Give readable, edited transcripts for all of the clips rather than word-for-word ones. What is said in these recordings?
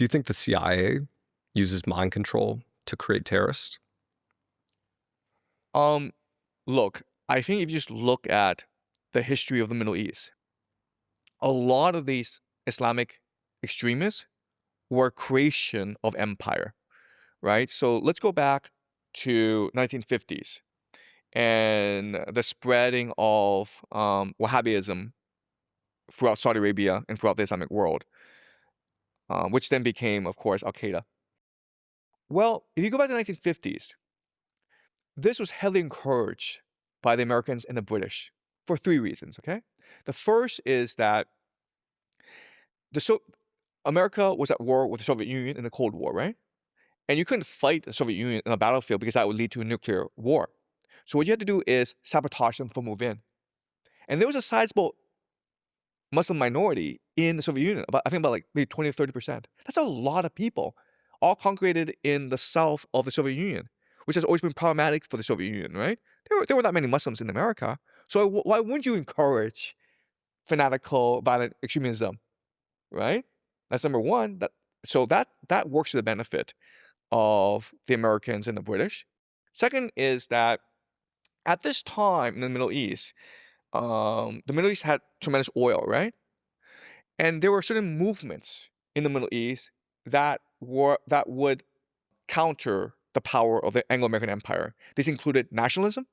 Do you think the CIA uses mind control to create terrorists? Um, Look, I think if you just look at the history of the Middle East, a lot of these Islamic extremists were creation of empire, right? So let's go back to 1950s and the spreading of Wahhabism throughout Saudi Arabia and throughout the Islamic world, which then became, of course, Al Qaeda. Well, if you go back to the 1950s, this was heavily encouraged by the Americans and the British for three reasons, okay? The first is that America was at war with the Soviet Union in the Cold War, right? And you couldn't fight the Soviet Union in a battlefield because that would lead to a nuclear war. So what you had to do is sabotage them from within. And there was a sizable Muslim minority in the Soviet Union, I think about like maybe 20 or 30%. That's a lot of people, all congregated in the south of the Soviet Union, which has always been problematic for the Soviet Union, right? There were that many Muslims in America. So why wouldn't you encourage fanatical violent extremism, right? That's number one. That works to the benefit of the Americans and the British. Second is that at this time in the Middle East, the Middle East had tremendous oil, right? And there were certain movements in the Middle East that would counter the power of the Anglo-American Empire. These included nationalism,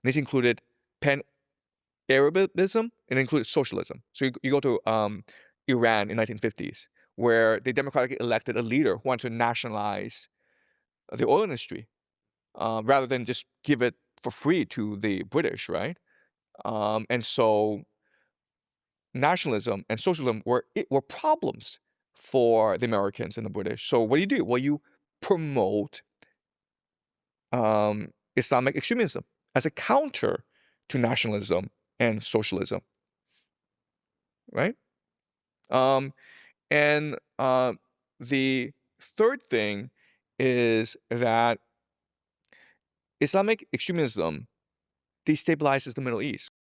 these included pan-Arabism, and included socialism. So you go to Iran in 1950s, where they democratically elected a leader who wanted to nationalize the oil industry, rather than just give it for free to the British, right? And so nationalism and socialism were problems for the Americans and the British. So what do? Well, you promote Islamic extremism as a counter to nationalism and socialism, right? Um, and the third thing is that Islamic extremism destabilizes the Middle East.